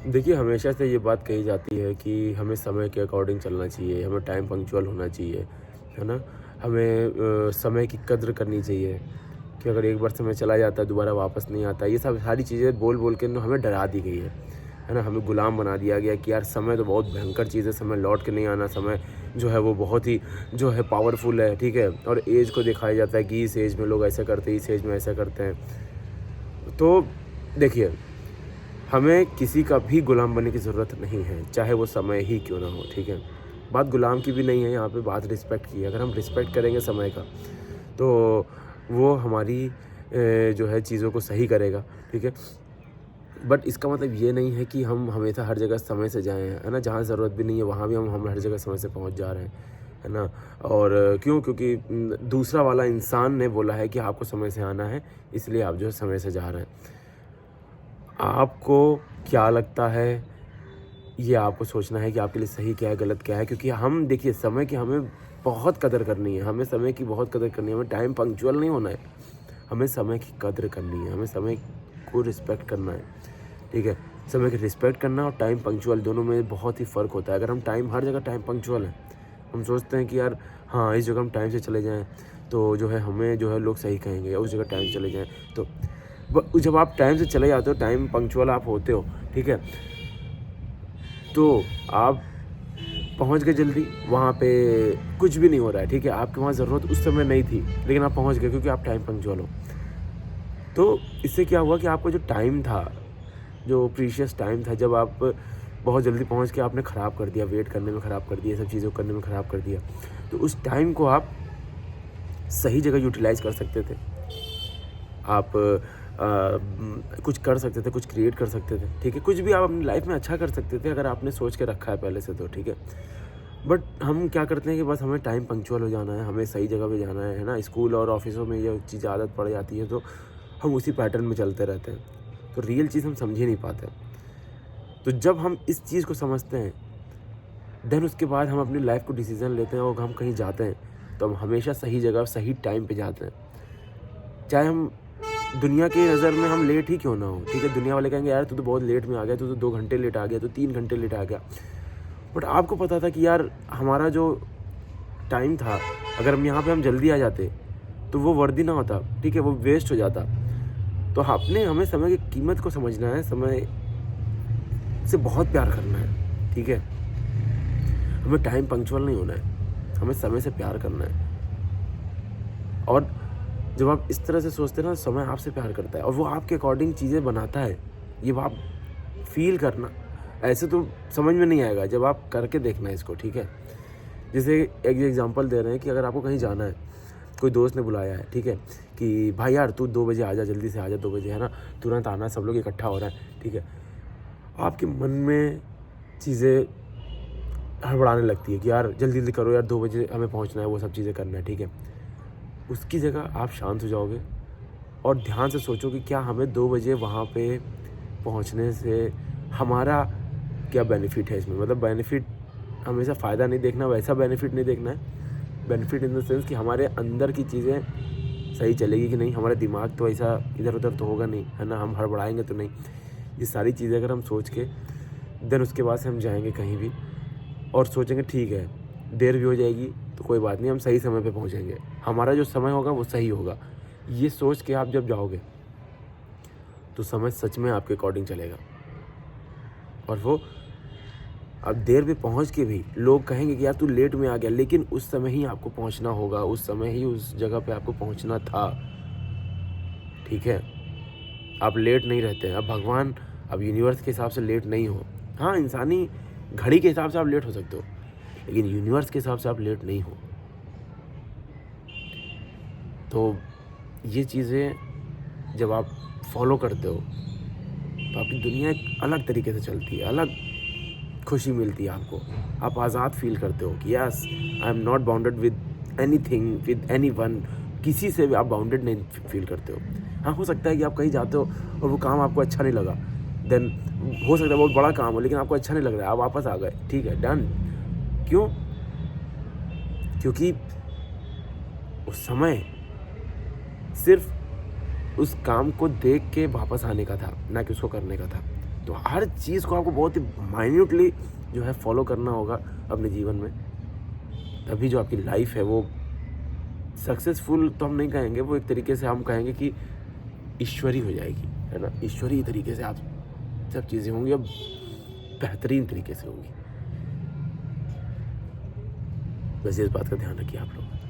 देखिए, हमेशा से ये बात कही जाती है कि हमें समय के अकॉर्डिंग चलना चाहिए, हमें टाइम पंक्चुअल होना चाहिए, है ना? हमें समय की कद्र करनी चाहिए कि अगर एक बार समय चला जाता है, दोबारा वापस नहीं आता। ये सब सारी चीज़ें बोल-बोल के ना हमें डरा दी गई है ना? हमें गुलाम बना दिया गया कि यार समय तो बहुत भयंकर चीज़ है, समय लौट के नहीं आना, समय जो है वो बहुत ही जो है पावरफुल है, ठीक है? और ऐज को दिखाया जाता है कि इस ऐज में लोग ऐसा करते हैं, इस ऐज में ऐसा करते हैं। तो देखिए, हमें किसी का भी गुलाम बनने की ज़रूरत नहीं है, चाहे वो समय ही क्यों ना हो, ठीक है? बात गुलाम की भी नहीं है यहाँ पे, बात रिस्पेक्ट की है। अगर हम रिस्पेक्ट करेंगे समय का, तो वो हमारी जो है चीज़ों को सही करेगा, ठीक है? बट इसका मतलब ये नहीं है कि हम हमेशा हर जगह समय से जाएँ, है ना? जहाँ ज़रूरत भी नहीं है, वहाँ भी हम हर जगह समय से पहुँच जा रहे हैं, है ना? और क्यों? क्योंकि दूसरा वाला इंसान ने बोला है कि आपको समय से आना है, इसलिए आप जो है समय से जा रहे हैं। आपको क्या लगता है, ये आपको सोचना है कि आपके लिए सही क्या है, गलत क्या है, क्योंकि हम देखिए समय की हमें बहुत कदर करनी है, हमें समय की बहुत कदर करनी है, हमें टाइम पंक्चुअल नहीं होना है, हमें समय की कदर करनी है, हमें समय को रिस्पेक्ट करना है, ठीक है? समय की रिस्पेक्ट करना और टाइम पंक्चुअल दोनों में बहुत ही फ़र्क होता है। अगर हम हर जगह टाइम पंक्चुअल हैं, हम सोचते हैं कि यार हाँ, इस जगह हम टाइम से चले जाएँ, तो जो है हमें जो है लोग सही कहेंगे, या उस जगह टाइम से चले जाएँ, तो जब आप टाइम से चले जाते हो, टाइम पंक्चुअल आप होते हो, ठीक है? तो आप पहुँच गए जल्दी, वहाँ पे कुछ भी नहीं हो रहा है, ठीक है? आपके वहाँ ज़रूरत उस समय नहीं थी, लेकिन आप पहुँच गए क्योंकि आप टाइम पंक्चुअल हो। तो इससे क्या हुआ कि आपका जो टाइम था, जो प्रीशियस टाइम था, जब आप बहुत जल्दी पहुँच के आपने ख़राब कर दिया, वेट करने में ख़राब कर दिया, ये सब चीज़ों को करने में ख़राब कर दिया। तो उस टाइम को आप सही जगह यूटिलाइज़ कर सकते थे। आप कुछ कर सकते थे, कुछ क्रिएट कर सकते थे, ठीक है? कुछ भी आप अपनी लाइफ़ में अच्छा कर सकते थे अगर आपने सोच के रखा है पहले से तो, ठीक है? बट हम क्या करते हैं कि बस हमें टाइम पंक्चुअल हो जाना है, हमें सही जगह पे जाना है ना? स्कूल और ऑफ़िसों में ये चीज़ आदत पड़ जाती है, तो हम उसी पैटर्न में चलते रहते हैं। तो रियल चीज़ हम समझ ही नहीं पाते। तो जब हम इस चीज़ को समझते हैं, देन उसके बाद हम अपनी लाइफ़ को डिसीज़न लेते हैं और हम कहीं जाते हैं, तो हम हमेशा सही जगह, सही टाइम पे जाते हैं। चाहे हम दुनिया की नज़र में हम लेट ही क्यों ना हो, ठीक है? दुनिया वाले कहेंगे यार तू तो बहुत लेट में आ गया, तू तो 2 घंटे लेट आ गया, तू 3 घंटे लेट आ गया। बट आपको पता था कि यार हमारा जो टाइम था, अगर हम जल्दी आ जाते, तो वो वर्दी ना होता, ठीक है? वो वेस्ट हो जाता। तो आपने हमें समय की कीमत को समझना है, समय से बहुत प्यार करना है, ठीक है? हमें टाइम पंक्चुअल नहीं होना है, हमें समय से प्यार करना है। और जब आप इस तरह से सोचते हैं ना, समय आपसे प्यार करता है और वो आपके अकॉर्डिंग चीज़ें बनाता है। ये आप फ़ील करना, ऐसे तो समझ में नहीं आएगा, जब आप करके देखना इसको, ठीक है? जैसे एक एग्ज़ाम्पल दे रहे हैं कि अगर आपको कहीं जाना है, कोई दोस्त ने बुलाया है, ठीक है? कि भाई यार तू 2 बजे आ जा, जल्दी से आ जा 2 बजे, है ना? तुरंत आना, सब लोग इकट्ठा हो रहा है, ठीक है? आपके मन में चीज़ें हड़बड़ाने लगती है कि यार जल्दी-जल्दी करो यार, 2 बजे हमें पहुँचना है, वो सब चीज़ें करना है, ठीक है? उसकी जगह आप शांत हो जाओगे और ध्यान से सोचो कि क्या हमें 2 बजे वहाँ पे पहुँचने से हमारा क्या बेनिफिट है इसमें? मतलब बेनिफिट हमेशा फ़ायदा नहीं देखना, वैसा बेनिफिट नहीं देखना है। बेनिफिट इन द सेंस कि हमारे अंदर की चीज़ें सही चलेगी कि नहीं, हमारा दिमाग तो ऐसा इधर-उधर तो होगा नहीं, है ना? हम हड़बड़ाएँगे तो नहीं। ये सारी चीज़ें अगर हम सोच के देन उसके बाद से हम जाएँगे कहीं भी और सोचेंगे ठीक है, देर भी हो जाएगी तो कोई बात नहीं, हम सही समय पे पहुँचेंगे। हमारा जो समय होगा वो सही होगा। ये सोच के आप जब जाओगे, तो समय सच में आपके अकॉर्डिंग चलेगा और वो अब देर पे पहुँच के भी लोग कहेंगे कि यार तू लेट में आ गया, लेकिन उस समय ही आपको पहुँचना होगा, उस समय ही उस जगह पे आपको पहुँचना था, ठीक है? आप लेट नहीं रहते हैं। अब यूनिवर्स के हिसाब से लेट नहीं हो। हाँ, इंसानी घड़ी के हिसाब से आप लेट हो सकते हो, लेकिन यूनिवर्स के हिसाब से आप लेट नहीं हो। तो ये चीज़ें जब आप फॉलो करते हो, तो आपकी दुनिया एक अलग तरीके से चलती है, अलग खुशी मिलती है आपको। आप आज़ाद फ़ील करते हो कि yes, I am not bounded with anything, with anyone. किसी से भी आप बाउंडेड नहीं फ़ील करते हो। हाँ, हो सकता है कि आप कहीं जाते हो और वो काम आपको अच्छा नहीं लगा, देन हो सकता है बहुत बड़ा काम हो लेकिन आपको अच्छा नहीं लग रहा है, आप वापस आ गए, ठीक है, डन। क्यों? क्योंकि उस समय सिर्फ़ उस काम को देख के वापस आने का था, ना कि उसको करने का था। तो हर चीज़ को आपको बहुत ही माइन्यूटली जो है फॉलो करना होगा अपने जीवन में, तभी जो आपकी लाइफ है वो सक्सेसफुल तो हम नहीं कहेंगे, वो एक तरीके से हम कहेंगे कि ईश्वरी हो जाएगी, है ना। ईश्वरीय तरीके से आप सब चीज़ें होंगी, अब बेहतरीन तरीके से होंगी। बस इस बात का ध्यान रखिए आप लोग।